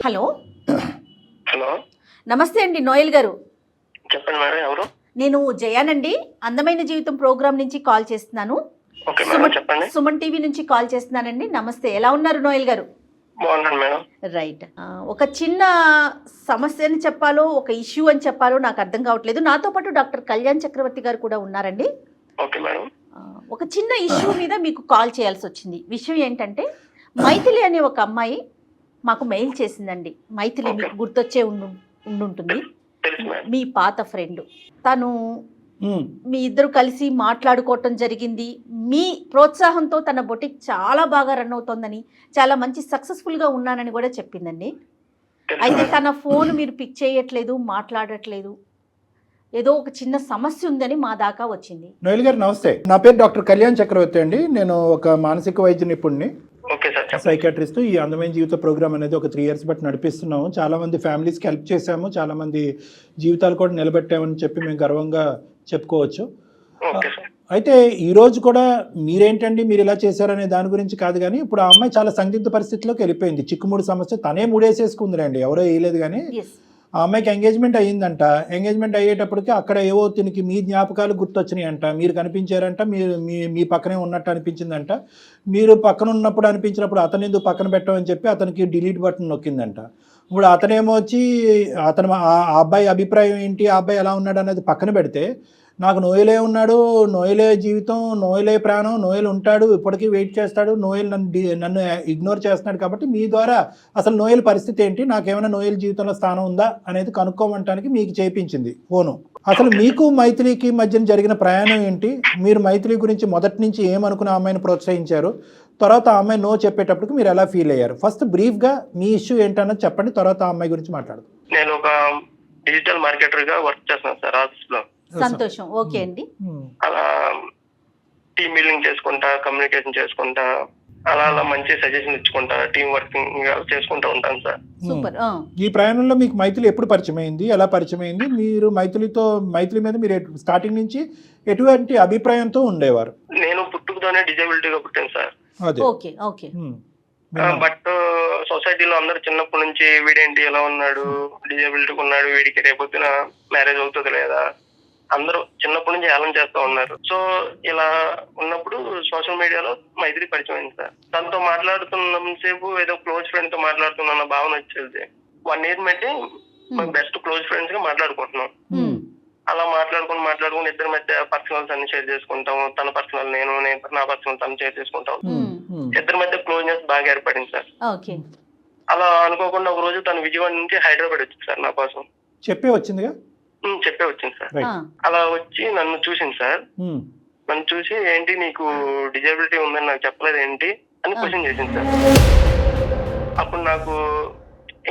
Hello hello, నమస్తే అండి Noel గారు. చెప్పండి మేడం. ఎవరు? నేను జయానండి, అందమైన జీవితం ప్రోగ్రామ్ నుంచి కాల్ చేస్తున్నాను. ఓకే మేడం, చెప్పండి. సుమన్ టీవీ నుంచి కాల్ చేస్తున్నానండి. నమస్తే, ఎలా ఉన్నారు నోయల్ గారు? బాగున్నాను మేడం. రైట్. ఒక చిన్న సమస్య అని చెప్పాలో ఒక ఇష్యూ అని చెప్పాలో నాకు అర్థం కావట్లేదు. నాతో పాటు డాక్టర్ కళ్యాణ్ చక్రవర్తి గారు కూడా ఉన్నారండి. Okay madam. ఒక చిన్న ఇష్యూ మీద మీకు కాల్ చేయాల్సి వచ్చింది. విషయం ఏంటంటే, మైథిలి అనే ఒక అమ్మాయి మాకు మెయిల్ చేసిందండి. మైథిలి మీకు గుర్తొచ్చే ఉండుంటుంది, తెలుసు మేడం. మీ పాత ఫ్రెండ్. తను మీ ఇద్దరు కలిసి మాట్లాడుకోవటం జరిగింది. మీ ప్రోత్సాహంతో తన బొటిక్ చాలా బాగా రన్ అవుతోందని, చాలా మంచి సక్సెస్ఫుల్గా ఉన్నానని కూడా చెప్పిందండి. అయితే తన ఫోన్ మీరు పిక్ చేయట్లేదు, మాట్లాడట్లేదు, ఏదో ఒక చిన్న సమస్య ఉందని మా దాకా వచ్చింది. నోయల్ గారు నమస్తే, నా పేరు డాక్టర్ కళ్యాణ్ చక్రవర్తి అండి. నేను ఒక మానసిక వైద్య నిపుణుడిని, ఓకే సార్, చెప్పండి. సైకాట్రిస్ట్. ఈ అందమైన జీవిత ప్రోగ్రామ్ అనేది ఒక 3 years బట్టి నడిపిస్తున్నాము. చాలా మంది ఫ్యామిలీస్కి హెల్ప్ చేశాము, చాలా మంది జీవితాలు కూడా నిలబెట్టామని చెప్పి మేము గర్వంగా చెప్పుకోవచ్చు. Okay sir. అయితే ఈ రోజు కూడా మీరేంటండి మీరు ఇలా చేశారనే దాని గురించి కాదు, కానీ ఇప్పుడు ఆ అమ్మాయి చాలా సందిగ్ధ పరిస్థితిలోకి వెళ్ళిపోయింది. చిక్కుముడి సమస్య తనే ముడేసేసుకుందిలేండి, ఎవరో వేయలేదు. కానీ ఆ అమ్మాయికి ఎంగేజ్మెంట్ అయ్యిందంట. ఎంగేజ్మెంట్ అయ్యేటప్పటికి అక్కడ ఏవో తినికి మీ జ్ఞాపకాలు గుర్తొచ్చినాయి అంట, మీరు కనిపించారంట, మీరు మీ పక్కనే ఉన్నట్టు అనిపించిందంట. మీరు పక్కన ఉన్నప్పుడు అనిపించినప్పుడు అతను ఎందుకు పక్కన పెట్టమని చెప్పి అతనికి డిలీట్ బటన్ నొక్కిందంట. ఇప్పుడు అతనేమో వచ్చి ఆ అబ్బాయి అభిప్రాయం ఏంటి, ఆ అబ్బాయి ఎలా ఉన్నాడు అనేది పక్కన పెడితే, నాకు నోయలే ఉన్నాడు, నోయలే జీవితం, నోయలే ప్రాణం, నోయల్ ఉంటాడు, ఇప్పటికీ వెయిట్ చేస్తాడు, నోయల్ నన్ను ఇగ్నోర్ చేస్తున్నాడు, కాబట్టి మీ ద్వారా అసలు నోయల్ పరిస్థితి ఏంటి, నాకేమైనా నోయల్ జీవితంలో స్థానం ఉందా అనేది కనుక్కోమంటానికి మీకు చేయించింది ఫోను. అసలు మీకు మైథిలికి మధ్యన జరిగిన ప్రయాణం ఏంటి, మీరు మైథిలి గురించి మొదటి నుంచి ఏమనుకుని ఆ అమ్మాయిని ప్రోత్సహించారు, తర్వాత ఆ అమ్మాయి నో చెప్పేటప్పటికి మీరు ఎలా ఫీల్ అయ్యారు? ఫస్ట్ బ్రీఫ్గా మీ ఇష్యూ ఏంటన్నది చెప్పండి, తర్వాత ఆ అమ్మాయి గురించి మాట్లాడదు. నేను ఒక డిజిటల్ మార్కెటర్ గా వర్క్ చేస్తున్నాను సార్ ఆఫీస్ లో. సంతోషం. ఓకే అండి. అలా టీమ్ బిల్డింగ్ చేసుకుంటా, కమ్యూనికేషన్ చేసుకుంటా, అలా అలా మంచి సజెషన్ ఇచ్చుకుంటా, టీమ్ వర్కింగ్ చేసుకుంటా ఉంటాను సార్. సూపర్. ఈ ప్రయాణంలో మీకు మైథిలి ఎప్పుడు పరిచయం అయింది, ఎలా పరిచయం అయింది, మీరు మైథిలి మీద మీరు స్టార్టింగ్ నుంచి ఎటువంటి అభిప్రాయంతో ఉండేవారు? నేను పుట్టుకతోనే డిజేబిలిటీగా పుట్టాను సార్. అదే. Okay okay. బట్ సొసైటీలో అందరూ చిన్నప్పటి నుంచి వీడేంటి ఎలా ఉన్నాడు, డిజేబిలిటీగా ఉన్నాడు, వీడికి రేపొద్దున మ్యారేజ్ అవుతుంది లేదా, అందరూ చిన్నప్పటి నుంచి హేళన చేస్తూ ఉన్నారు. సో ఇలా ఉన్నప్పుడు సోషల్ మీడియాలో మైథిలి పరిచయం అయింది సార్. తనతో మాట్లాడుతున్నంతసేపు ఏదో క్లోజ్ ఫ్రెండ్ తో మాట్లాడుతున్న భావన వచ్చేది. 1 year మధ్య మేము బెస్ట్ క్లోజ్ ఫ్రెండ్స్ గా మాట్లాడుకుంటున్నాం. అలా మాట్లాడుకుని ఇద్దరి మధ్య పర్సనల్స్ అన్ని షేర్ చేసుకుంటాము. తన పర్సనల్ నేను నా పర్సనల్ తను షేర్ చేసుకుంటాం. ఇద్దరి మధ్య క్లోజ్నెస్ బాగా ఏర్పడింది సార్. అలా అనుకోకుండా ఒక రోజు తను విజయవాడ నుంచి హైదరాబాద్ వచ్చింది సార్ నా కోసం. చెప్పే వచ్చిందిగా? చెప్పే వచ్చింది సార్. అలా వచ్చి నన్ను చూసింది సార్. నన్ను చూసి ఏంటి నీకు డిజేబిలిటీ ఉందని నాకు చెప్పలేదు ఏంటి అని క్వశ్చన్ చేసింది సార్. అప్పుడు నాకు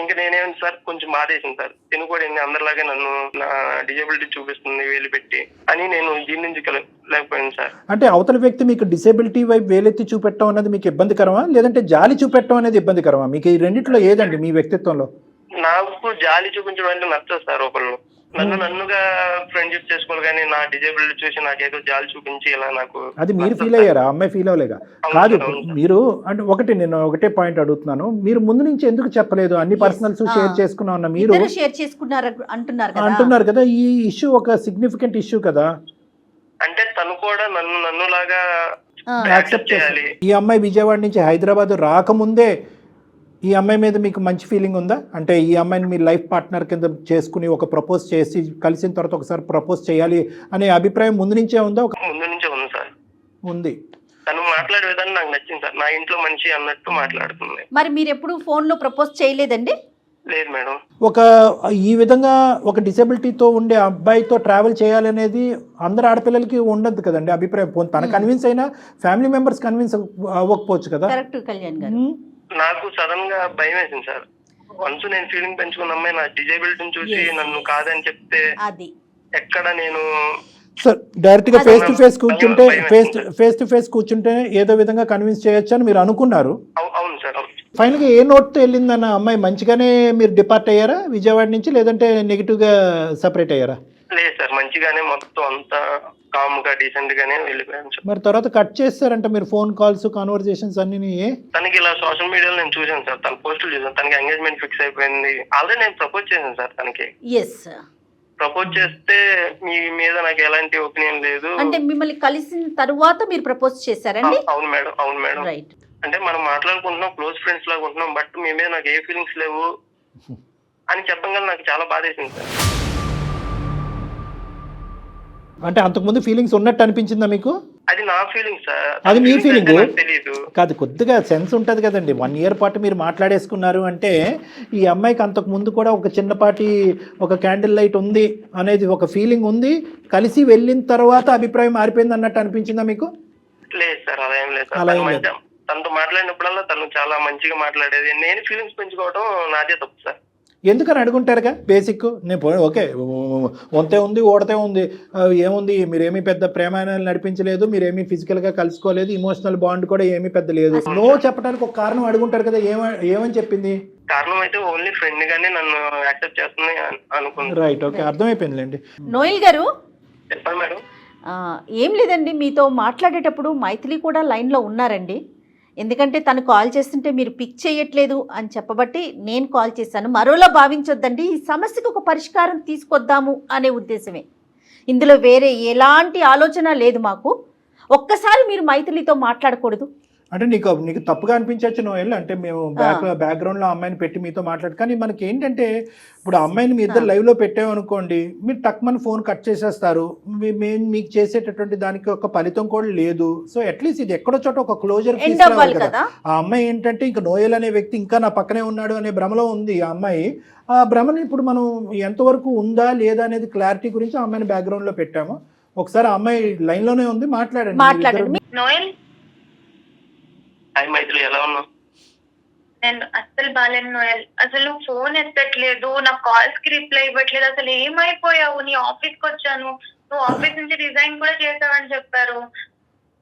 ఇంకా నేనేమిటి సార్ కొంచెం బాధేసింది సార్. తిను కూడా అందరిలాగే నన్ను నా డిజేబిలిటీ చూపిస్తుంది వేలు పెట్టి అని నేను జీర్ణించలేకపోయాను సార్. అంటే అవతల వ్యక్తి మీకు డిసేబిలిటీ వైపు వేలెత్తి చూపెట్టడం అనేది మీకు ఇబ్బందికరమా, లేదంటే జాలి చూపెట్టడం అనేది ఇబ్బందికరమా? మీకు ఈ రెండిట్లో ఏదండి మీ వ్యక్తిత్వంలో? నాకు జాలి చూపించడం అంటే నచ్చదు సార్. ఒకళ్ళు నన్నుగా ఫ్రెండ్షిప్ చేసుకోవాలి, కానీ నా డిజేబిలిటీ చూసి నాకేదో జాలి చూపించి ఇలా నాకు అది మీరు ఫీల్ అయ్యారా, అమ్మాయి ఫీల్ అవ్వలేగా? కాదు, మీరు అంటే నేను ఒకటే పాయింట్ అడుగుతున్నాను, మీరు ముందు నుంచి ఎందుకు చెప్పలేదు? అన్ని పర్సనల్స్ షేర్ చేసుకున్నా మీరు షేర్ చేసుకున్నారు అంటున్నారు కదా, ఈ ఇష్యూ ఒక సిగ్నిఫికెంట్ ఇష్యూ కదా. అంటే తను కూడా నన్ను లాగా యాక్సెప్ట్ చేయాలి. ఈ అమ్మాయి విజయవాడ నుంచి హైదరాబాద్ రాకముందే ఈ అమ్మాయి మీద మీకు మంచి ఫీలింగ్ ఉందా? అంటే ఈ అమ్మాయిని మీ లైఫ్ పార్ట్నర్ కింద చేసుకుని ఒక ప్రపోజ్ చేసి కలిసిన తర్వాత ఒకసారి ప్రపోజ్ చేయాలి అనే అభిప్రాయం ముందు నుంచే ఉందా? ముందు నుంచే ఉంది సార్. ఉంది. తను మాట్లాడే విధానం నాకు నచ్చింది సార్. నా ఇంట్లో మనిషి అన్నట్టు మాట్లాడుతుంది. మరి మీరు ఎప్పుడు ఫోన్ లో ప్రపోజ్ చేయలేదండి? లేదు మేడం. ఈ విధంగా ఒక డిసేబిలిటీతో ఉండే అబ్బాయితో ట్రావెల్ చేయాలనేది అందరు ఆడపిల్లలకి ఉండదు కదండి అభిప్రాయం. తన కన్విన్స్ అయినా ఫ్యామిలీ మెంబర్స్ కన్విన్స్ అవ్వకపోవచ్చు కదా. కరెక్ట్ కళ్యాణ్ గారు. నాకు సడన్ గా భయం వేసింది సార్. వన్స్ నేను ఫీలింగ్ పెంచుకున్న అమ్మాయి నా డిజేబిలిటీని చూసి నన్ను కాదని చెప్తే ఎక్కడ నేను సార్ డైరెక్ట్ గా ఫేస్ టు ఫేస్ కూర్చుంటే ఏదో విధంగా కన్విన్స్ చేయొచ్చు అని మీరు అనుకున్నారు? అవును సార్. ఫైనల్ గా ఏ నోట్ తో వెళ్ళిందన్న అమ్మాయి? మంచిగానే మీరు డిపార్ట్ అయ్యారా విజయవాడ నుంచి, లేదంటే నెగిటివ్ గా సెపరేట్ అయ్యారా? లేదు సార్, మంచిగానే మొత్తం అంతా కామ్ గా డీసెంట్ గానే వెళ్ళిపోయాను సార్. మరి తర్వాత కట్ చేస్తారంట మీరు ఫోన్ కాల్స్ కన్వర్జేషన్స్ అన్ని? తనకి ఇలా సోషల్ మీడియాలో నేను చూసాను సార్, తన పోస్టులు చూసాను, తనకి ఎంగేజ్మెంట్ ఫిక్స్ అయిపోయింది. ఆల్రెడీ నేను ప్రపోజ్ చేశాను సార్ తనకి. ఎస్. ప్రపోజ్ చేస్తే మీ మీద నాకు ఎలాంటి ఒపీనియన్ లేదు. అంటే మిమ్మల్ని కలిసిన తరువాత మీరు ప్రపోజ్ చేశారండి? అవును మేడం, అవును మేడం. రైట్. అంటే మనం మాట్లాడుకుంటున్నాం, క్లోజ్ ఫ్రెండ్స్ లాగా ఉంటున్నాం, బట్ మీ మీద నాకు ఏ ఫీలింగ్స్ లేవు అని చెప్పగానే నాకు చాలా బాధ వేసింది సార్. అంటే అంతకుముందు ఫీలింగ్స్ ఉన్నట్టు అనిపించిందా మీకు? అది నా ఫీలింగ్ సార్. అది మీ ఫీలింగ్ తెలియదు కాదు, కొద్దిగా సెన్స్ ఉంటుంది కదండి. 1 year పాటు మీరు మాట్లాడేసుకున్నారు అంటే ఈ అమ్మాయికి అంతకు ముందు కూడా ఒక చిన్నపాటి ఒక క్యాండిల్ లైట్ ఉంది అనేది ఒక ఫీలింగ్ ఉంది. కలిసి వెళ్ళిన తర్వాత అభిప్రాయం మారిపోయింది అన్నట్టు అనిపించిందా మీకు? లేదు సార్, అలా ఏం లేదు అలా సార్. ఏం లేదు. తనతో మాట్లాడినప్పుడల్లా తను చాలా మంచిగా మాట్లాడేది. నేను ఫీలింగ్స్ పెంచుకోవడం నాదే తప్పు సార్. ఎందుకని అడుగుంటారుగా బేసిక్. నేను ఓకే వంతే ఉంది ఓడతే ఉంది ఏముంది, మీరేమీ పెద్ద ప్రేమాయణాలు నడిపించలేదు, మీరేమీ ఫిజికల్గా కలుసుకోలేదు, ఇమోషనల్ బాండ్ కూడా ఏమీ పెద్ద లేదు. నో చెప్పడానికి ఒక కారణం అడుగుంటారు కదా. ఏమని చెప్పింది? కారణం అయితే ఓన్లీ ఫ్రెండ్ గానే నన్ను యాక్సెప్ట్ చేస్తుంది అనుకుంది. Right, okay, అర్థమైపోయిందిలేండి. నోయల్ గారు చెప్పండి మేడం. ఏం లేదండి, మీతో మాట్లాడేటప్పుడు మైథిలి కూడా లైన్లో ఉన్నారండి. ఎందుకంటే తను కాల్ చేస్తుంటే మీరు పిక్ చేయట్లేదు అని చెప్పబట్టి నేను కాల్ చేశాను. మరోలా భావించొద్దండి, ఈ సమస్యకు ఒక పరిష్కారం తీసుకొద్దాము అనే ఉద్దేశమే. ఇందులో వేరే ఎలాంటి ఆలోచన లేదు మాకు. ఒక్కసారి మీరు మైథిలితో మాట్లాడకూడదు అంటే నీకు తప్పుగా అనిపించవచ్చు నోయల్, అంటే మేము బ్యాక్గ్రౌండ్లో అమ్మాయిని పెట్టి మీతో మాట్లాడు. కానీ మనకి ఏంటంటే ఇప్పుడు అమ్మాయిని మీ ఇద్దరు లైవ్లో పెట్టామనుకోండి, మీరు టక్మని ఫోన్ కట్ చేసేస్తారు. మేము మీకు చేసేటటువంటి దానికి ఒక ఫలితం కూడా లేదు. సో అట్లీస్ట్ ఇది ఎక్కడో చోట ఒక క్లోజర్ తీసుకురావాలి కదా. ఆ అమ్మాయి ఏంటంటే ఇంకా నోయల్ అనే వ్యక్తి ఇంకా నా పక్కనే ఉన్నాడు అనే భ్రమలో ఉంది ఆ అమ్మాయి. ఆ భ్రమని ఇప్పుడు మనం ఎంతవరకు ఉందా లేదా అనేది క్లారిటీ గురించి ఆ అమ్మాయిని బ్యాక్గ్రౌండ్లో పెట్టాము. ఒకసారి ఆ అమ్మాయి లైన్లోనే ఉంది, మాట్లాడండి. నోయల్, హాయ్ మైత్రి, ఎలా ఉన్నావు? నేను అస్సలు బాలేను నోయల్. అసలు ఫోన్ ఎత్తట్లేదు, నా కాల్స్ కి రిప్లై ఇవ్వట్లేదు. అసలు ఏమైపోయావు? నీ ఆఫీస్ కి వచ్చాను, నువ్వు ఆఫీస్ నుంచి రిజైన్ కూడా చేసావని చెప్పారు.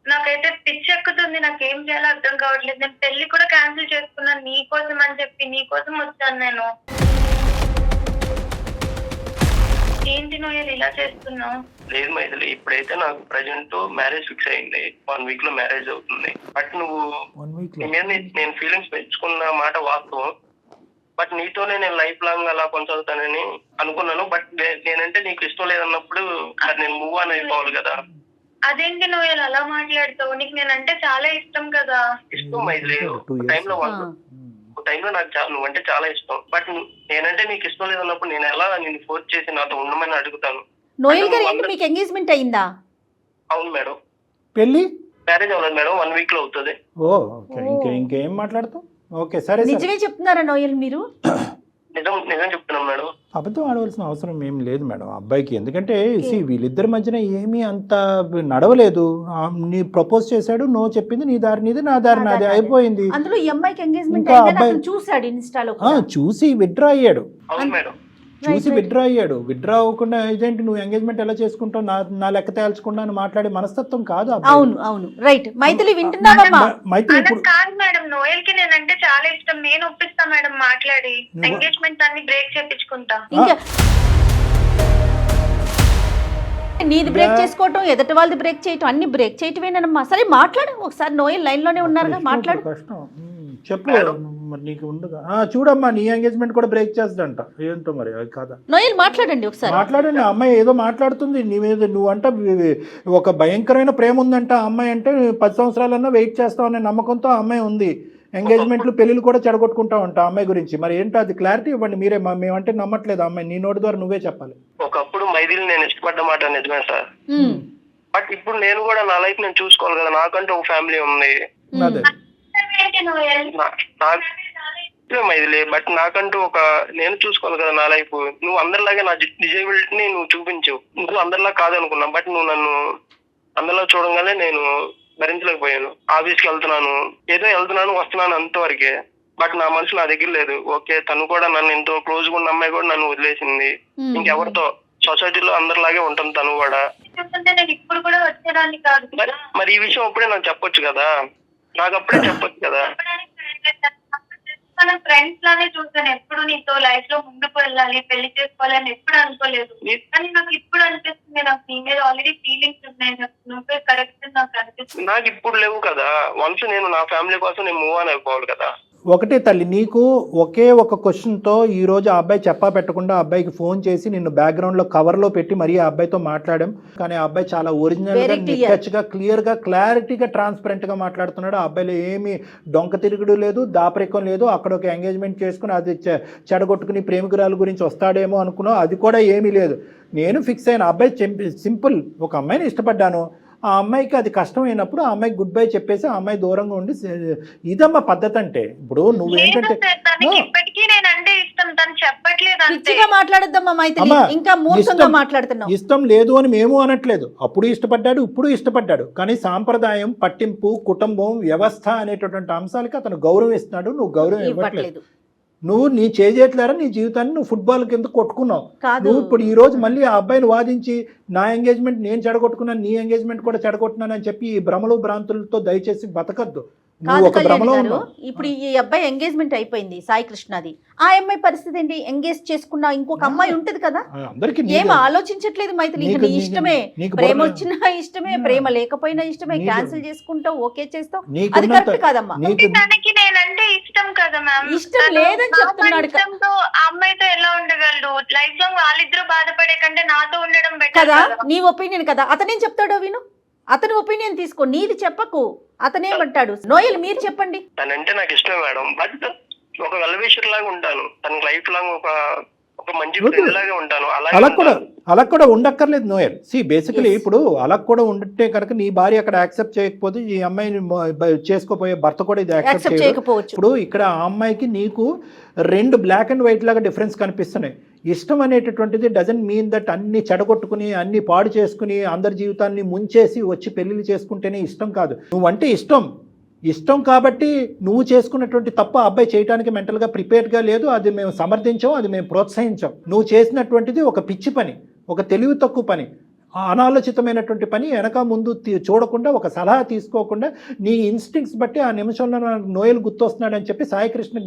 నాకైతే పిచ్చి ఎక్కుతుంది, నాకేం చేయాలో అర్థం కావట్లేదు. నేను పెళ్లి కూడా క్యాన్సిల్ చేసుకున్నాను నీకోసం అని చెప్పి. నీకోసం వచ్చాను నేను. ఏంటి నోయల్ ఇలా చేస్తున్నావు? లేదు మైథిలి, ఇప్పుడైతే నాకు ప్రజెంట్ మ్యారేజ్ ఫిక్స్ అయింది. 1 week లో మ్యారేజ్ అవుతుంది. బట్ నువ్వు నీ మీద నేను ఫీలింగ్స్ పెంచుకున్న మాట వాస్తవం. బట్ నీతోనే నేను లైఫ్ లాంగ్ అలా కొనసాగుతానని అనుకున్నాను. బట్ నేనంటే నీకు ఇష్టం లేదన్నప్పుడు మరి నేను మూవ్ ఆన్ అయిపోవాలి కదా. అదేంటి నోయల్ అలా మాట్లాడతావు? నీకు నేనంటే చాలా ఇష్టం కదా. ఇష్టం మైథిలి, టైంలో నాకు నువ్వంటే చాలా ఇష్టం. బట్ నేనంటే నీకు ఇష్టం లేదన్నప్పుడు నేను ఎలా నిన్ను ఫోర్స్ చేసి నాతో ఉండమని అడుగుతాను. నోయల్ గారు, ఏంటి మీకు ఎంగేజ్మెంట్ అయిందా? అవును మేడం. పెళ్లి మ్యారేజ్ అవ్వలేదు మేడం, 1 week లో అవుతుంది. ఇంకేం మాట్లాడతాం. ఓకే, సరే. నిజమే చెప్తున్నారా నోయల్ మీరు? నిజం చెప్తున్నాం మేడం. అబద్ధం ఆడవలసిన అవసరం ఏం లేదు మేడం అబ్బాయికి. ఎందుకంటే వీళ్ళిద్దరి మధ్యన ఏమీ అంత నడవలేదు. నీ ప్రపోజ్ చేశాడు, నో చెప్పింది, నీ దారి నీది, నా దారి నాది, అయిపోయింది. అందులో ఈ అమ్మాయికి ఎంగేజ్మెంట్ చూసాడు ఇన్స్టాలో, చూసి విత్డ్రా అయ్యాడు. అవును మేడం, చూసి విత్డ్రా అయ్యాడు. విత్డ్రా అవ్వకుండా ఇదేంటి నువ్వు ఎంగేజ్మెంట్ ఎలా చేసుకుంటావు, నా లెక్క తేల్చకుండా అని మాట్లాడే మనస్తత్వం కాదు. అవును రైట్. మైథిలి వింటున్నావమ్మా? మైథిలి ఇప్పుడు కాదు మేడం, నోయల్ కి నేనంటే చాలా ఇష్టం. నేను ఒప్పిస్తా మేడం మాట్లాడి, ఎంగేజ్మెంట్ అన్ని బ్రేక్ చేపించుకుంటా. ఇంకా నీది బ్రేక్ చేసుకోవటం, ఎదుటి వాళ్ళది బ్రేక్ చేయటం, అన్ని బ్రేక్ చేయటమేనమ్మా. సరే మాట్లాడు ఒకసారి. నోయల్ లైన్ లోనే ఉన్నారుగా, మాట్లాడు. కష్టం చెప్పు మరి నీకు ఉండగా. చూడమ్మా, నీ ఎంగేజ్మెంట్ కూడా బ్రేక్ చేస్తుందంట. ఏంటో మరి అది కాదా? నోయల్ మాట్లాడండి ఒకసారి. మాట్లాడండి. ఆ అమ్మాయి ఏదో మాట్లాడుతుంది నీ మీద. నువ్వంట ఒక భయంకరమైన ప్రేమ ఉందంట ఆ అమ్మాయి అంటే. 10 సంవత్సరాలన్నా వెయిట్ చేస్తావు అనే నమ్మకంతో ఆ అమ్మాయి ఉంది. ఎంగేజ్మెంట్లు పెళ్లిళ్ళు కూడా చెడగొట్టుకుంటా ఉంటా ఆ అమ్మాయి గురించి. మరి ఏంటో అది క్లారిటీ ఇవ్వండి మీరే. మేమంటే నమ్మట్లేదు ఆ అమ్మాయి. నీ నోటి ద్వారా నువ్వే చెప్పాలి. ఒకప్పుడు మైథిలి నేను ఇష్టపడ్డ మాట నిజమే సార్. బట్ ఇప్పుడు నేను కూడా నా లైఫ్ నేను చూసుకోవాలి కదా. నాకంటూ ఒక ఫ్యామిలీ ఉంది. అదే మైథిలి, బట్ నాకంటూ ఒక నేను చూసుకోవాలి కదా నా లైఫ్. నువ్వు అందరిలాగే నా డిజేబిలిటీని నువ్వు చూపించావు. నువ్వు అందరిలా కాదనుకున్నా, బట్ నువ్వు నన్ను అందరిలా చూడగానే నేను భరించలేకపోయాను. ఆఫీస్కి వెళ్తున్నాను వస్తున్నాను అంతవరకే. బట్ నా మనసు నా దగ్గర లేదు. ఓకే, తను కూడా నన్ను ఎంతో క్లోజ్ గా ఉన్న అమ్మాయి కూడా నన్ను వదిలేసింది. ఇంకెవరితో సొసైటీలో అందరిలాగే ఉంటుంది తను కూడా. ఇప్పుడు కూడా వచ్చేదాన్ని కాదు. మరి ఈ విషయం అప్పుడే నాకు చెప్పొచ్చు కదా. నాకు అప్పుడే చెప్పొచ్చు కదా. మనం ఫ్రెండ్స్ లానే చూసాను. ఎప్పుడు నీతో లైఫ్ లో ముందుకు వెళ్ళాలి, పెళ్లి చేసుకోవాలని ఎప్పుడు అనుకోలేదు. కానీ నాకు ఇప్పుడు అనిపిస్తుంది, నాకు నీ మీద ఆల్రెడీ ఫీలింగ్స్ ఉన్నాయి, నువ్వే కరెక్ట్ నాకు అనిపిస్తుంది. నాకు ఇప్పుడు లేవు కదా, వన్స్ నేను నా ఫ్యామిలీ కోసం నేను మూవ్ ఆన్ అయిపోవాలి కదా. ఒకటే తల్లి, నీకు ఒకే ఒక క్వశ్చన్తో ఈరోజు ఆ అబ్బాయి చెప్పా పెట్టకుండా ఆ అబ్బాయికి ఫోన్ చేసి నిన్ను బ్యాక్గ్రౌండ్లో కవర్లో పెట్టి మరీ ఆ అబ్బాయితో మాట్లాడాం. కానీ ఆ అబ్బాయి చాలా ఒరిజినల్గా, నిక్కచ్చిగా, క్లియర్గా, క్లారిటీగా, ట్రాన్స్పరెంట్గా మాట్లాడుతున్నాడు. ఆ అబ్బాయిలో ఏమీ డొంక తిరుగుడు లేదు, దాపరికం లేదు. అక్కడ ఒక ఎంగేజ్మెంట్ చేసుకుని అది చెడగొట్టుకుని ప్రేమికురాల గురించి వస్తాడేమో అనుకున్నావు, అది కూడా ఏమీ లేదు. నేను ఫిక్స్ అయిన అబ్బాయి సింపుల్, ఒక అమ్మాయిని ఇష్టపడ్డాను, ఆ అమ్మాయికి అది కష్టమైనప్పుడు ఆ అమ్మాయికి గుడ్ బై చెప్పేసి ఆ అమ్మాయి దూరంగా ఉండి, ఇదమ్మా పద్ధతి అంటే. ఇప్పుడు నువ్వు ఏంటంటే ఇష్టం లేదు అని మేము అనట్లేదు, అప్పుడు ఇష్టపడ్డాడు, ఇప్పుడు ఇష్టపడ్డాడు. కానీ సాంప్రదాయం, పట్టింపు, కుటుంబం, వ్యవస్థ అనేటటువంటి అంశాలకి అతను గౌరవం ఇస్తున్నాడు, నువ్వు గౌరవం ఇవ్వట్లేదు. నువ్వు నీ చేజేట్లారా నీ జీవితాన్ని నువ్వు ఫుట్బాల్ కింద కొట్టుకున్నావు. నువ్వు ఇప్పుడు ఈ రోజు మళ్ళీ ఆ అబ్బాయిని వాదించి నా ఎంగేజ్మెంట్ నేను చెడగొట్టుకున్నాను, నీ ఎంగేజ్మెంట్ కూడా చెడగొట్టున్నాను అని చెప్పి ఈ భ్రమలు భ్రాంతులతో దయచేసి బతకద్దు. ఇప్పుడు ఈ అబ్బాయి ఎంగేజ్మెంట్ అయిపోయింది సాయి కృష్ణది, ఆ అమ్మాయి పరిస్థితి ఏంటి? ఎంగేజ్ చేసుకున్న ఇంకొక అమ్మాయి ఉంటది కదా, ఏం ఆలోచించట్లేదు మైథిలి. నీ ఇష్టమే, ప్రేమ వచ్చినా ఇష్టమే, ప్రేమ లేకపోయినా ఇష్టమే, క్యాన్సిల్ చేసుకుంటావు, ఓకే చేస్తావు, అది కరెక్ట్ కాదమ్మా. నేనంటే ఇష్టం కదా మ్యామ్, ఇష్టం లేదని చెప్తున్నాడు. అమ్మాయితో ఎలా ఉండగలడు? లైఫ్ లాంగ్ వాళ్ళిద్దరూ బాధపడే కంటే నాతో ఉండడం బెటర్ కదా. నీ ఒపీనియన్ కదా, అతనేం చెప్తాడో విను, అతని ఒపీనియన్ తీసుకో, నీది చెప్పకు. అతనేమంటాడు? నోయల్ మీరు చెప్పండి. తనంటే నాకు ఇష్టం మేడం, బట్ ఒక వెల్విషర్ లాగా ఉంటాను, తన లైఫ్ లాంగ్ ఒక మంచి ఫ్రెండ్ లాగా ఉంటాను. అలా కూడా ఉండక్కర్లేదు నోయల్. బేసికలీ ఇప్పుడు అలా కూడా ఉంటే కనుక నీ భార్య అక్కడ యాక్సెప్ట్ చేయకపోతే ఈ అమ్మాయిని చేసుకోపోయే భర్త కూడా ఇది యాక్సెప్ట్ చేయకపోవచ్చు. ఇప్పుడు ఇక్కడ ఆ అమ్మాయికి నీకు రెండు బ్లాక్ అండ్ వైట్ లాగా డిఫరెన్స్ కనిపిస్తున్నాయి. ఇష్టం అనేటటువంటిది డజంట్ మీన్ దట్ అన్ని చెడగొట్టుకుని అన్ని పాడు చేసుకుని అందరి జీవితాన్ని ముంచేసి వచ్చి పెళ్లిళ్ళు చేసుకుంటేనే ఇష్టం కాదు. నువ్వంటే ఇష్టం కాబట్టి నువ్వు చేసుకున్నటువంటి తప్ప అబ్బాయి చేయడానికి మెంటల్గా ప్రిపేర్డ్గా లేదు. అది మేము సమర్థించాం, అది మేము ప్రోత్సహించాం. నువ్వు చేసినటువంటిది ఒక పిచ్చి పని, ఒక తెలివి తక్కువ పని, అనాలోచితమైనటువంటి పని. వెనక ముందు చూడకుండా, ఒక సలహా తీసుకోకుండా నీ ఇన్స్టింక్ట్స్ బట్టి ఆ నిమిషంలో నోయల్ గుర్తొస్తున్నాడు అని చెప్పి సాయి కృష్ణ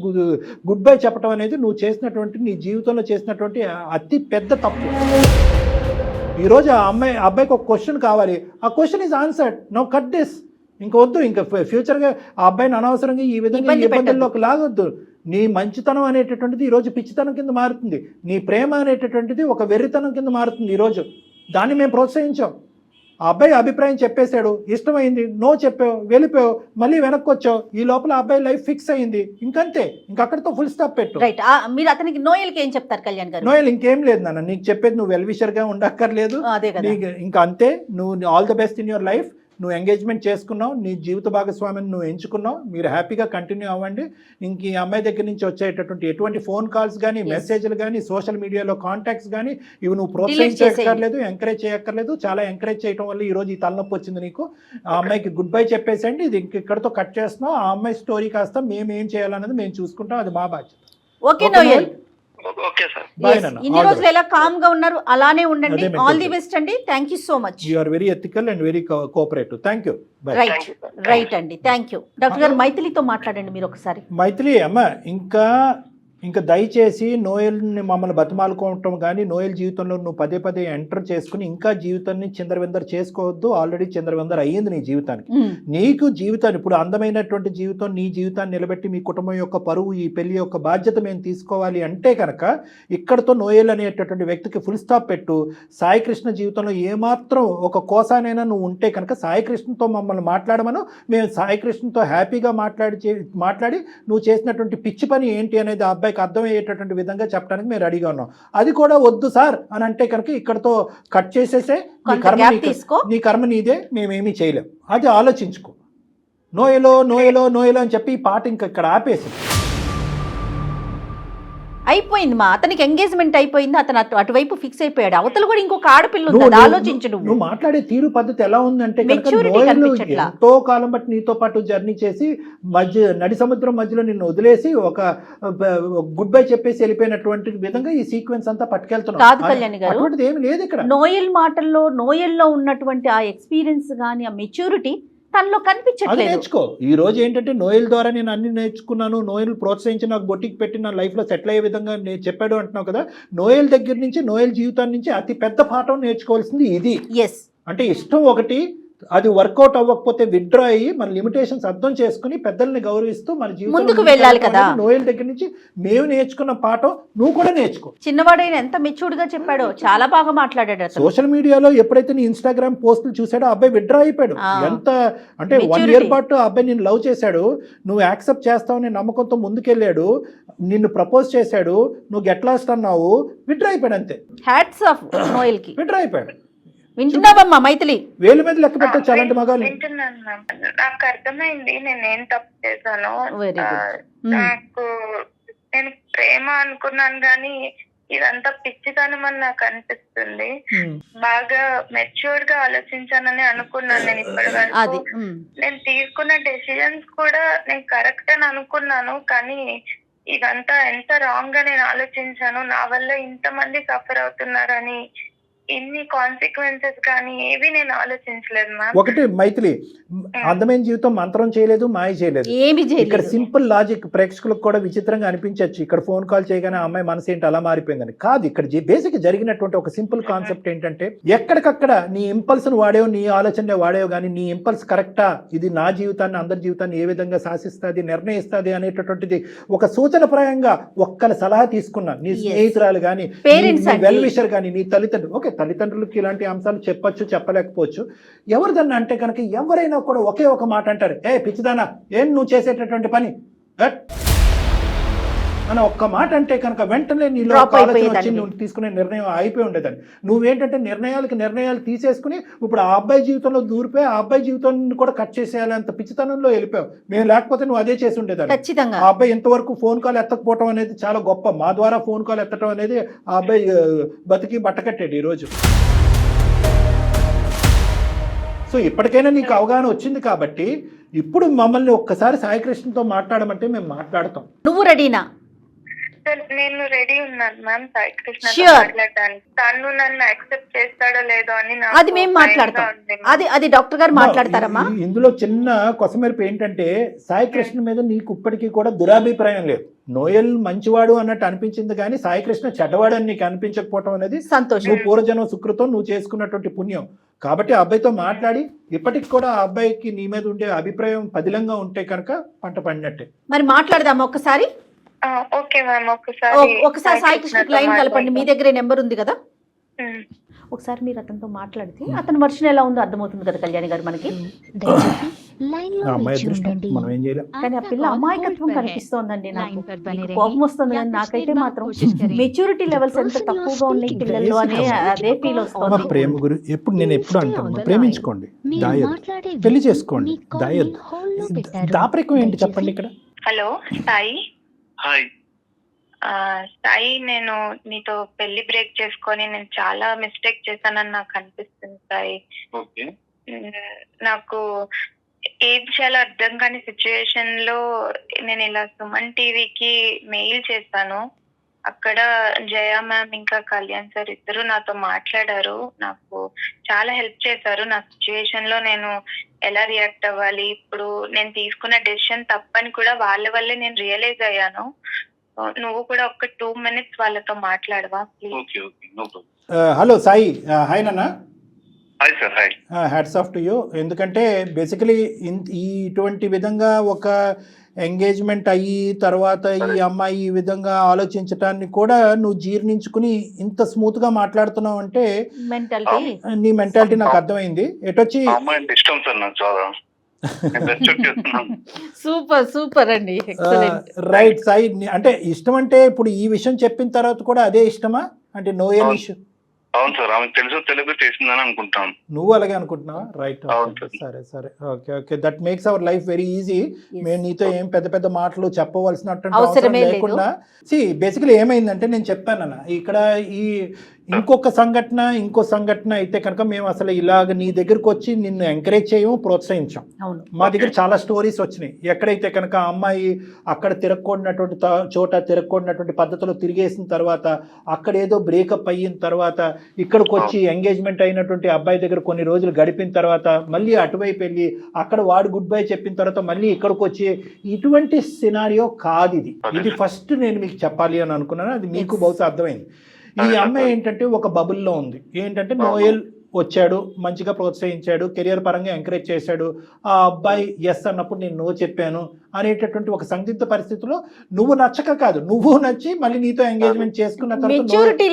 గుడ్ బై చెప్పడం అనేది నువ్వు చేసినటువంటి, నీ జీవితంలో చేసినటువంటి అతి పెద్ద తప్పు. ఈరోజు ఆ అబ్బాయికి ఒక క్వశ్చన్ కావాలి, ఆ question is answered. Now cut this. ఇంకొద్దు, ఇంకా ఫ్యూచర్గా ఆ అబ్బాయిని అనవసరంగా ఈ విధంగా ఇబ్బందుల్లోకి లాగొద్దు. నీ మంచితనం అనేటటువంటిది ఈరోజు పిచ్చితనం కింద మారుతుంది, నీ ప్రేమ అనేటటువంటిది ఒక వెర్రితనం కింద మారుతుంది ఈరోజు. దాన్ని మేము ప్రోత్సహించాం. ఆ అబ్బాయి అభిప్రాయం చెప్పేశాడు, ఇష్టమైంది, నో చెప్పావు, వెళ్ళిపోయావు, మళ్ళీ వెనక్కి వచ్చావు. ఈ లోపల ఆ అబ్బాయి లైఫ్ ఫిక్స్ అయింది, ఇంకంతే, ఇంకక్కడితో ఫుల్ స్టాప్ పెట్టు. రైట్. మీరు అతనికి నోయల్కి ఏం చెప్తారు కళ్యాణ్ గారు? నోయల్ ఇంకేం లేదు నాన్న, నీకు చెప్పేది నువ్వు వెల్విషర్గా ఉండక్కర్లేదు, ఇంకా అంతే. నువ్వు all the best in your life. నువ్వు ఎంగేజ్మెంట్ చేసుకున్నావు, నీ జీవిత భాగస్వామిని నువ్వు ఎంచుకున్నావు, మీరు హ్యాపీగా కంటిన్యూ అవ్వండి. ఇంక ఈ అమ్మాయి దగ్గర నుంచి వచ్చేటటువంటి ఎటువంటి ఫోన్ కాల్స్ కానీ, మెసేజ్లు కానీ, సోషల్ మీడియాలో కాంటాక్ట్స్ కానీ ఇవి నువ్వు ప్రోత్సహించక్కర్లేదు, ఎంకరేజ్ చేయక్కర్లేదు. చాలా ఎంకరేజ్ చేయడం వల్ల ఈరోజు ఈ తలనొప్పి వచ్చింది నీకు. ఆ అమ్మాయికి గుడ్ బై చెప్పేసండి, ఇది ఇక్కడితో కట్ చేస్తున్నాం. ఆ అమ్మాయి స్టోరీ కాస్త మేము ఏం చేయాలన్నది మేము చూసుకుంటాం, అది మా బాధ్యత. Okay Noel, okay sir. ఇన్ని రోజులు ఎలా కామ్ గా ఉన్నారు అలానే ఉండండి. ఆల్ ది బెస్ట్ అండి. Thank you so much. You are very ethical and very cooperative. Thank you. Right అండి, థ్యాంక్ యూ. డాక్టర్ గారు మైథిలితో మాట్లాడండి మీరు ఒకసారి. మైథిలి అమ్మ, ఇంకా దయచేసి నోయల్ని మమ్మల్ని బతిమాలుకోవటం కానీ, నోయల్ జీవితంలో నువ్వు పదే పదే ఎంటర్ చేసుకుని ఇంకా జీవితాన్ని చిందరవిందర చేసుకోవద్దు. ఆల్రెడీ చిందరవిందర అయ్యింది నీ జీవితానికి. నీకు జీవితాన్ని ఇప్పుడు అందమైనటువంటి జీవితం, నీ జీవితాన్ని నిలబెట్టి మీ కుటుంబం యొక్క పరువు, ఈ పెళ్లి యొక్క బాధ్యత మేము తీసుకోవాలి అంటే కనుక ఇక్కడతో నోయల్ అనేటటువంటి వ్యక్తికి ఫుల్ స్టాప్ పెట్టు. సాయి కృష్ణ జీవితంలో ఏమాత్రం ఒక కోసానైనా నువ్వు ఉంటే కనుక సాయి కృష్ణతో మమ్మల్ని మాట్లాడమను. మేము సాయి కృష్ణతో హ్యాపీగా మాట్లాడి నువ్వు చేసినటువంటి పిచ్చి పని ఏంటి అనేది ఆ అబ్బాయికి అర్థమయ్యేటటువంటి విధంగా చెప్పడానికి మేము రెడీగా ఉన్నాం. అది కూడా వద్దు సార్ అని అంటే కనుక ఇక్కడతో కట్ చేసేసే, నీ కర్మ నీదే, మేమేమీ చేయలేం. అది ఆలోచించుకో. నోయలో అని చెప్పి ఈ పాట ఇంకా ఇక్కడ ఆపేసి అయిపోయింది. మా అతనికి ఎంగేజ్మెంట్ అయిపోయింది, అతను అటువైపు ఫిక్స్ అయిపోయాడు. అవతల కూడా ఇంకొక ఆడపిల్ల ఉంది, ఆలోచించు. నువ్వు మాట్లాడే తీరు పద్ధతి ఎలా ఉందంటే ఎంతో కాలం బట్టి నీతో పాటు జర్నీ చేసి నడి సముద్రం మధ్యలో నిన్ను వదిలేసి ఒక గుడ్ బై చెప్పేసి వెళ్ళిపోయినటువంటి విధంగా ఈ సీక్వెన్స్ అంతా పట్టుకెళ్తున్నావు. కాదు కళ్యాణ్ గారు, అటువంటిది ఏమి లేదు ఇక్కడ. నోయల్ మాటల్లో, నోయల్లో ఉన్నటువంటి ఆ ఎక్స్పీరియన్స్ కానీ, ఆ మెచ్యూరిటీ తనలో అది కనిపించట్లేదు. నేర్చుకో. ఈ రోజు ఏంటంటే నోయల్ ద్వారా నేను అన్ని నేర్చుకున్నాను, నోయల్ ప్రోత్సహించి నాకు బొట్టికి పెట్టి నా లైఫ్లో సెటిల్ అయ్యే విధంగా నేను చెప్పాడు అంటున్నావు కదా. నోయల్ దగ్గర నుంచి, నోయల్ జీవితాన్ని నుంచి అతి పెద్ద పాఠం నేర్చుకోవాల్సింది ఇది. ఎస్, అంటే ఇష్టం ఒకటి, అది వర్కౌట్ అవ్వకపోతే విత్డ్రా అయ్యి మన లిమిటేషన్స్ అర్థం చేసుకుని పెద్దల్ని గౌరవిస్తూ మన ముందుకు వెళ్ళాలి కదా. నోయల్ దగ్గర నుంచి మేము నేర్చుకున్న పాఠం నువ్వు కూడా నేర్చుకో. చిన్నవాడైన ఎంత మెచ్యూర్డ్ గా చెప్పాడో, చాలా బాగా మాట్లాడాడు అతను. సోషల్ మీడియాలో ఎప్పుడైతే నీ ఇన్స్టాగ్రామ్ పోస్టులు చూసాడో ఆ అబ్బాయి విత్డ్రా అయిపోయాడు. ఎంత అంటే 1 year పాటు ఆ అబ్బాయి నిన్ను లవ్ చేశాడు, నువ్వు యాక్సెప్ట్ చేస్తావని నమ్మకంతో ముందుకెళ్ళాడు, నిన్ను ప్రపోజ్ చేశాడు, నువ్వు గెట్ లాస్ట్ అన్నావు, విత్డ్రా అయిపోయాడు అంతే. హ్యాట్స్ ఆఫ్ నోయల్ కి. విత్డ్రా అయిపోయాడు. వింటున్నావమ్మా మైథిలి? వేలు మీద లెక్క పెట్టచ్చు అలాంటి మగాళ్ళు. వింటున్నాను మ్యామ్. నాకు అర్థమైంది నేనేం తప్పు చేశాను. Very good. నాకు నేను ప్రేమ అనుకున్నాను కానీ ఇదంతా పిచ్చితనం అని నాకు అనిపిస్తుంది. బాగా మెచ్యూర్డ్ గా ఆలోచించానని అనుకున్నాను నేను ఇప్పటి అది వరకు. నేను తీసుకున్న డెసిజన్స్ కూడా నేను కరెక్ట్ అని అనుకున్నాను, కానీ ఇదంతా ఎంత రాంగ్ గా నేను ఆలోచించాను. నా వల్ల ఇంతమంది సఫర్ అవుతున్నారని, ఇన్ని కాన్సిక్వెన్సెస్ కానీ ఏవి నేను ఆలోచించలేదు మ్యామ్. ఒకటి మైథిలి, అందమైన జీవితం మంత్రం చేయలేదు, మాయ చేయలేదు. ఏమి ఇక్కడ చేయలేదు. సింపుల్ లాజిక్ ప్రేక్షకులకు కూడా విచిత్రంగా అనిపించవచ్చు. ఇక్కడ ఫోన్ కాల్ చేయగానే ఆ అమ్మాయి మనసు ఏంటి అలా మారిపోయిందని. కాదు, ఇక్కడ బేసిక్ జరిగినటువంటి ఒక సింపుల్ కాన్సెప్ట్ ఏంటంటే, ఎక్కడికక్కడ నీ ఇంపల్స్ ను వాడేవు, నీ ఆలోచనలే వాడేవు, కానీ నీ ఇంపల్స్ కరెక్టా, ఇది నా జీవితాన్ని, అందరి జీవితాన్ని ఏ విధంగా శాసిస్తుంది, నిర్ణయిస్తుంది అనేటటువంటిది ఒక సూచనప్రాయంగా ఒక్కల సలహా తీసుకున్నా. నీ స్నేహితురాలు కానీ, వెల్ విషర్ కానీ, నీ తల్లిదండ్రులు, ఓకే తల్లిదండ్రులకి ఇలాంటి అంశాలు చెప్పొచ్చు, చెప్పలేకపోవచ్చు. ఎవరిదన్నా అంటే కనుక ఎవరైనా కూడా ఒకే ఒక మాట అంటారు, ఏ పిచ్చిదానా, ఏం నువ్వు చేసేటటువంటి పని అని ఒక్క మాట అంటే కనుక వెంటనే నీలో ఆలోచన వచ్చి నువ్వు తీసుకునే నిర్ణయం అయిపోయి ఉండేదని. నువ్వేంటంటే నిర్ణయాలు తీసేసుకుని ఇప్పుడు ఆ అబ్బాయి జీవితంలో దూరిపోయి ఆ అబ్బాయి జీవితాన్ని కూడా కట్ చేసేయాలంత పిచ్చితనంలో వెళ్ళిపోయావు. మేము లేకపోతే నువ్వు అదే చేసి ఉండేదాన్ని. ఖచ్చితంగా ఆ అబ్బాయి ఇంతవరకు ఫోన్ కాల్ ఎత్తకపోవటం అనేది చాలా గొప్ప. మా ద్వారా ఫోన్ కాల్ ఎత్తడం అనేది ఆ అబ్బాయి బతికి బట్టకట్టాడు ఈరోజు. సో ఇప్పటికైనా నీకు అవగాహన వచ్చింది కాబట్టి ఇప్పుడు మమ్మల్ని ఒక్కసారి సాయికృష్ణతో మాట్లాడమంటే మేము మాట్లాడతాం. నువ్వు రెడీనా? నేను రెడీ ఉన్నాను మ్యామ్ సాయికృష్ణ Sure. మాట్లాడడానికి. తను నన్ను యాక్సెప్ట్ చేస్తాడో లేదో అని నాకు అది మేము మాట్లాడతాం. భయంగా ఉంది. అది డాక్టర్ గారు మాట్లాడతారమ్మా. ఇందులో చిన్న కొసమెరుపు ఏంటంటే సాయికృష్ణ మీద నీకు ఇప్పటికీ కూడా దురాభిప్రాయం లేదు. నోయల్ మంచివాడు అన్నట్టు అనిపించింది కానీ సాయికృష్ణ చెడ్డవాడు అని నీకు అనిపించకపోవటం అనేది సంతోషం. నువ్వు పూర్వజన్మ సుకృతం, నువ్వు చేసుకున్నటువంటి పుణ్యం. కాబట్టి ఆ అబ్బాయితో మాట్లాడి ఇప్పటికి కూడా ఆ అబ్బాయికి నీ మీద ఉండే అభిప్రాయం పదిలంగా ఉంటే కనుక పంట పండినట్టే. మరి మాట్లాడదామా ఒక్కసారి? Okay ma'am. ఒకసారి సాయికృష్ణకి లైన్ కలపండి. మీ దగ్గరే నెంబర్ ఉంది కదా, ఉమ్. ఒకసారి మీరు అతనితో మాట్లాడితే అతని వర్షన్ ఎలా ఉందో అర్థమవుతుంది కదా కళ్యాణి గారు మనకి. ఆ అమ్మాయి అదృష్టం, మనం ఏం చేయలేం. కానీ ఆ పిల్ల అమాయకత్వం కనిపిస్తోందండి నాకు. మీకు కోపం వస్తుంది కానీ నాకైతే మాత్రం మెచ్యూరిటీ లెవెల్స్ ఎంత తక్కువగా ఉన్నాయి పిల్లలు అనే అదే ఫీల్ వస్తుంది. ప్రేమ గురి ఎప్పుడు నేను ఎప్పుడు అంటాను, ప్రేమించుకోండి, దాయద్దు, పెళ్లి చేసుకోండి, దాయద్దు. దాపరికం ఏంటి చెప్పండి ఇక్కడ. హలో సాయి. హాయ్. సాయి, నేను నీతో పెళ్లి బ్రేక్ చేసుకొని నేను చాలా మిస్టేక్ చేశానని నాకు అనిపిస్తుంది సాయి. ఓకే. నాకు ఏం చేయాలో అర్థం కాని సిచ్యుయేషన్ లో నేను ఇలా సుమన్ టీవీకి మెయిల్ చేశాను. అక్కడ జయ మ్యామ్ ఇంకా కళ్యాణ్ సార్ ఇద్దరు నాతో మాట్లాడారు, నాకు చాలా హెల్ప్ చేశారు. నా సిచ్యుయేషన్ లో నేను ఎలా రియాక్ట్ అవ్వాలి, ఇప్పుడు నేను తీసుకున్న డెసిషన్ తప్పని కూడా వాళ్ళ వల్లే నేను రియలైజ్ అయ్యాను. నువ్వు కూడా ఒక 2 minutes వాళ్ళతో మాట్లాడవా ప్లీజ్? హలో సాయి, హాయ్ నాన్న. Hi sir. Hi. Hats off to you. ఎందుకంటే బేసికలీ ఇటువంటి విధంగా ఒక ఎంగేజ్మెంట్ అయ్యి తర్వాత ఈ అమ్మాయి ఈ విధంగా ఆలోచించటాన్ని కూడా నువ్వు జీర్ణించుకుని ఇంత స్మూత్ గా మాట్లాడుతున్నావు అంటే మెంటాలిటీ, నీ మెంటాలిటీ నాకు అర్థమైంది. ఎటొచ్చి ఇష్టం సార్ నాకు చాలా. సూపర్ అండి, రైట్ సాయి. అంటే ఇష్టం అంటే ఇప్పుడు ఈ విషయం చెప్పిన తర్వాత కూడా అదే ఇష్టమా అంటే నోయల్ ఇష్యూ? అవును సార్, ఆమె తెలుగు చేసిందని అనుకుంటాను. నువ్వు అలాగే అనుకుంటున్నావా? రైట్, సరే okay. That makes our life very easy. మేము నీతో ఏం పెద్ద మాటలు చెప్పవలసినటువంటి అవసరం లేకుండా. బేసికలీ ఏమైందంటే నేను చెప్పానన్న, ఇక్కడ ఇంకో సంఘటన అయితే కనుక మేము అసలు ఇలాగ నీ దగ్గరకు వచ్చి నిన్ను ఎంకరేజ్ చేయము, ప్రోత్సహించాం. అవును. మా దగ్గర చాలా స్టోరీస్ వచ్చినాయి. ఎక్కడైతే కనుక ఆ అమ్మాయి అక్కడ తిరగకూడనటువంటి పద్ధతిలో తిరిగేసిన తర్వాత అక్కడ ఏదో బ్రేకప్ అయిన తర్వాత ఇక్కడికి వచ్చి ఎంగేజ్మెంట్ అయినటువంటి అబ్బాయి దగ్గర కొన్ని రోజులు గడిపిన తర్వాత మళ్ళీ అటువైపు వెళ్ళి అక్కడ వాడు గుడ్ బై చెప్పిన తర్వాత మళ్ళీ ఇక్కడికి వచ్చి ఇటువంటి సినారియో కాదు ఇది ఫస్ట్ నేను మీకు చెప్పాలి అని అనుకున్నాను. అది మీకు బహుశా అర్థమైంది. ఈ అమ్మాయి ఏంటంటే ఒక బబుల్లో ఉంది. ఏంటంటే నోయల్ వచ్చాడు, మంచిగా ప్రోత్సహించాడు, కెరియర్ పరంగా ఎంకరేజ్ చేశాడు. ఆ అబ్బాయి ఎస్ అన్నప్పుడు నేను నో చెప్పాను అనేటటువంటి ఒక సందిగ్ధ పరిస్థితిలో నువ్వు నచ్చక కాదు, నువ్వు నచ్చి మళ్ళీ నీతో ఎంగేజ్మెంట్ చేసుకున్న తర్వాత మెచ్యూరిటీ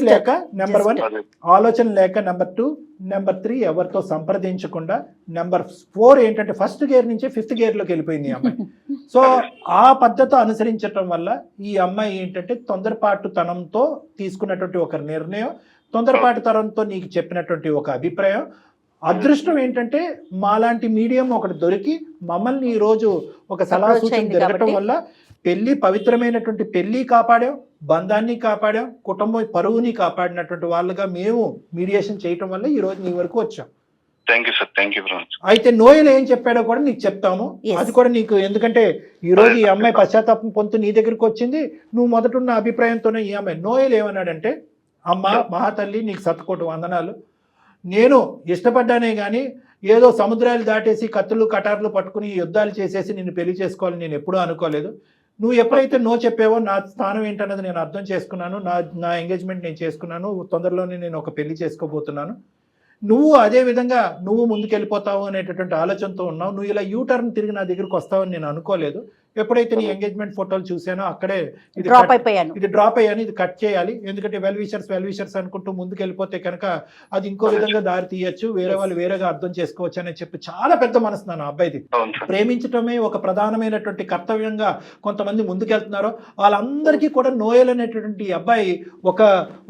లేక నెంబర్ 1, ఆలోచన లేక నెంబర్ 2, నెంబర్ 3 ఎవరితో సంప్రదించకుండా, నెంబర్ 4 ఏంటంటే ఫస్ట్ గేర్ నుంచి 5th గేర్లోకి వెళ్ళిపోయింది ఈ అమ్మాయి. సో ఆ పద్ధతి అనుసరించడం వల్ల ఈ అమ్మాయి ఏంటంటే తొందరపాటుతనంతో తీసుకున్నటువంటి ఒక నిర్ణయం, తొందరపాటుతనంతో నీకు చెప్పినటువంటి ఒక అభిప్రాయం. అదృష్టం ఏంటంటే మాలాంటి మీడియం ఒకటి దొరికి మమ్మల్ని ఈ రోజు ఒక సలహా సూచన జరగటం వల్ల పెళ్లి, పవిత్రమైనటువంటి పెళ్లి కాపాడాం, బంధాన్ని కాపాడాం, కుటుంబ పరువుని కాపాడినటువంటి వాళ్ళుగా మేము మీడియేషన్ చేయటం వల్ల ఈ రోజు నీ వరకు వచ్చాం. Thank you sir, thank you. అయితే నోయల్ ఏం చెప్పాడో కూడా నీకు చెప్తాము. అది కూడా నీకు, ఎందుకంటే ఈ రోజు ఈ అమ్మాయి పశ్చాత్తాపం పొందుతూ నీ దగ్గరికి వచ్చింది. నువ్వు మొదటున్న అభిప్రాయంతోనే ఈ అమ్మాయి. నోయల్ ఏమన్నాడంటే, అమ్మ మహాతల్లి నీకు శతకోటి వందనాలు. నేను ఇష్టపడ్డానే కానీ ఏదో సముద్రాలు దాటేసి కత్తులు కటార్లు పట్టుకుని యుద్ధాలు చేసేసి నిన్ను పెళ్లి చేసుకోవాలని నేను ఎప్పుడూ అనుకోలేదు. నువ్వు ఎప్పుడైతే నో చెప్పావో నా స్థానం ఏంటన్నది నేను అర్థం చేసుకున్నాను. నా ఎంగేజ్మెంట్ నేను చేసుకున్నాను. తొందరలోనే నేను ఒక పెళ్లి చేసుకోబోతున్నాను. నువ్వు అదే విధంగా నువ్వు ముందుకెళ్ళిపోతావు అనేటటువంటి ఆలోచనతో ఉన్నావు. నువ్వు ఇలా యూటర్న్ తిరిగి నా దగ్గరికి వస్తావని నేను అనుకోలేదు. ఎప్పుడైతే నీ ఎంగేజ్మెంట్ ఫోటోలు చూసానో అక్కడే ఇది డ్రాప్ అయ్యాను, ఇది కట్ చేయాలి. ఎందుకంటే వెల్ విషర్స్ అనుకుంటూ ముందుకు వెళ్ళిపోతే కనుక అది ఇంకో విధంగా దారి తీయచ్చు, వేరే వాళ్ళు వేరేగా అర్థం చేసుకోవచ్చు అని చెప్పి చాలా పెద్ద మనసు నా అబ్బాయిది. ప్రేమించటమే ఒక ప్రధానమైనటువంటి కర్తవ్యంగా కొంతమంది ముందుకెళ్తున్నారో వాళ్ళందరికీ కూడా నోయల్ అనేటటువంటి అబ్బాయి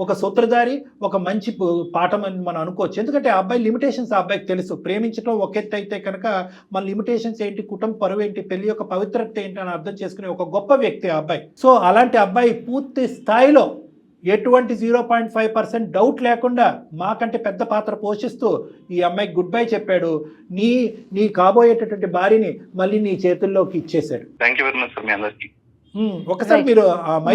ఒక సూత్రధారి, ఒక మంచి పాఠం అని మనం అనుకోవచ్చు. ఎందుకంటే ఆ అబ్బాయి లిమిటేషన్స్ ఆ అబ్బాయికి తెలుసు. ప్రేమించడం ఒక ఎత్తు అయితే కనుక మన లిమిటేషన్స్ ఏంటి, కుటుంబ పరువు ఏంటి, పెళ్లి యొక్క పవిత్రత ఏంటి అని అర్థం చేసుకునే ఒక గొప్ప వ్యక్తి ఆ అబ్బాయి. సో అలాంటి అబ్బాయి పూర్తి స్థాయిలో ఎటువంటి 0.5% డౌట్ లేకుండా మాకంటే పెద్ద పాత్ర పోషిస్తూ ఈ అమ్మాయికి గుడ్ బై చెప్పాడు. నీ కాబోయేటటువంటి భార్యని మళ్ళీ నీ చేతుల్లోకి ఇచ్చేశాడు. Thank you very much sir మీ అందరికీ. ఒకసారి మీరు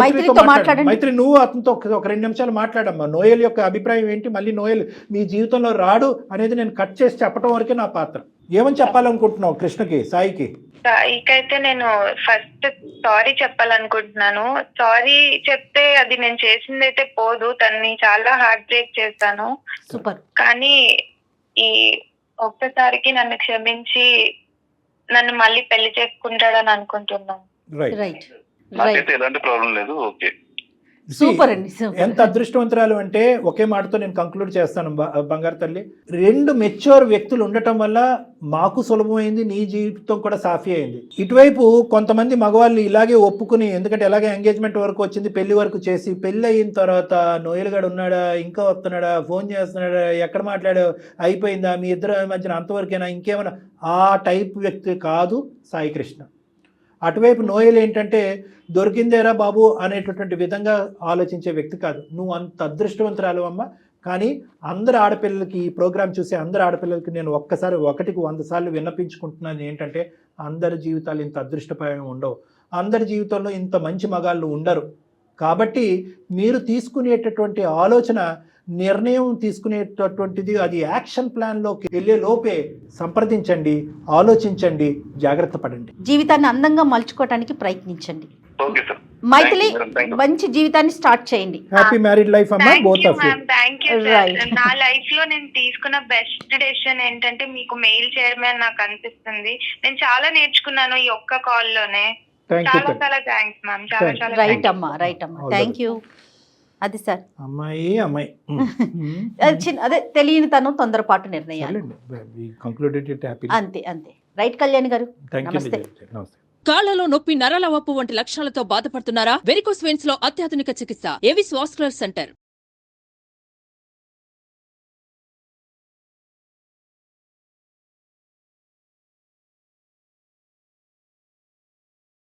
మైత్రితో మాట్లాడండి. మైత్రి, నువ్వు అతనితో ఒక 2 నిమిషాలు మాట్లాడమ్మా. నోయల్ యొక్క అభిప్రాయం ఏంటి, మళ్ళీ నోయల్ మీ జీవితంలో రాడు అనేది నేను కట్ చేసి చెప్పడం వరకే నా పాత్ర. ఏమని చెప్పాలనుకుంటున్నావు కృష్ణకి, సాయికి? సాయికైతే నేను ఫస్ట్ సారీ చెప్పాలనుకుంటున్నాను. సారీ చెప్తే అది నేను చేసింది అయితే పోదు, తన్ని చాలా హార్ట్ బ్రేక్ చేశాను. కానీ ఈ ఒక్కసారికి నన్ను క్షమించి నన్ను మళ్ళీ పెళ్లి చేసుకుంటాడని అనుకుంటున్నాను. రైట్. నాకైతే ఎలాంటి ప్రాబ్లం లేదు. ఓకే, సూపర్ అండి. ఎంత అదృష్టవంతురాలు అంటే ఒకే మాటతో నేను కంక్లూడ్ చేస్తాను బంగారు తల్లి. 2 మెచ్యూర్ వ్యక్తులు ఉండటం వల్ల మాకు సులభమైంది, నీ జీవితం కూడా సాఫీ అయింది. ఇటువైపు కొంతమంది మగవాళ్ళు ఇలాగే ఒప్పుకుని, ఎందుకంటే ఎలాగే ఎంగేజ్మెంట్ వరకు వచ్చింది, పెళ్లి వరకు చేసి పెళ్లి అయిన తర్వాత నోయల్ గడు ఉన్నాడా, ఇంకా వస్తున్నాడా, ఫోన్ చేస్తున్నాడా, ఎక్కడ మాట్లాడా, అయిపోయిందా, మీ ఇద్దరు మధ్యన అంతవరకైనా, ఇంకేమైనా, ఆ టైప్ వ్యక్తి కాదు సాయి కృష్ణ. అటువైపు నోయల్ ఏంటంటే దొరికిందేరా బాబు అనేటటువంటి విధంగా ఆలోచించే వ్యక్తి కాదు. నువ్వు అంత అదృష్టవంతురాలు అమ్మ. కానీ అందరు ఆడపిల్లలకి, ఈ ప్రోగ్రామ్ చూసే అందరు ఆడపిల్లలకి నేను ఒకటికి 100 సార్లు విన్నపించుకుంటున్నాను ఏంటంటే, అందరి జీవితాలు ఇంత అదృష్టపరంగా ఉండవు, అందరి జీవితంలో ఇంత మంచి మగాళ్ళు ఉండరు. కాబట్టి మీరు తీసుకునేటటువంటి ఆలోచన, నిర్ణయం తీసుకునేటటువంటిది అది యాక్షన్ ప్లాన్లోకి వెళ్ళే లోపే సంప్రదించండి, ఆలోచించండి, జాగ్రత్త పడండి, జీవితాన్ని అందంగా మలుచుకోవడానికి ప్రయత్నించండి. మైథిలి, మంచి జీవితాన్ని స్టార్ట్ చేయండి. హ్యాపీ మ్యారీడ్ లైఫ్ అమ్మా, both of you. Thank you. నా లైఫ్ లో నేను తీసుకున్న బెస్ట్ డెసిషన్ ఏంటంటే మీకు మెయిల్ చేయడమే అని నాకు అనిపిస్తుంది. నేను చాలా నేర్చుకున్నాను ఈ ఒక్క కాల్ లోనే. చాలా చాలా థ్యాంక్స్ మ్యామ్. చాలా రైట్ అమ్మా. Thank you. అది సార్, అమ్మాయి అదే తెలియని తను, తొందరపాటు నిర్ణయాలు. అంతే. రైట్ కళ్యాణ్ గారు, నమస్తే. కాళ్లలో నొప్పి, నరాల వాపు వంటి లక్షణాలతో బాధపడుతున్నారా? వెరికోస్ వెయిన్స్ లో అత్యాధునిక చికిత్స ఏవిస్ వాస్కులర్ సెంటర్.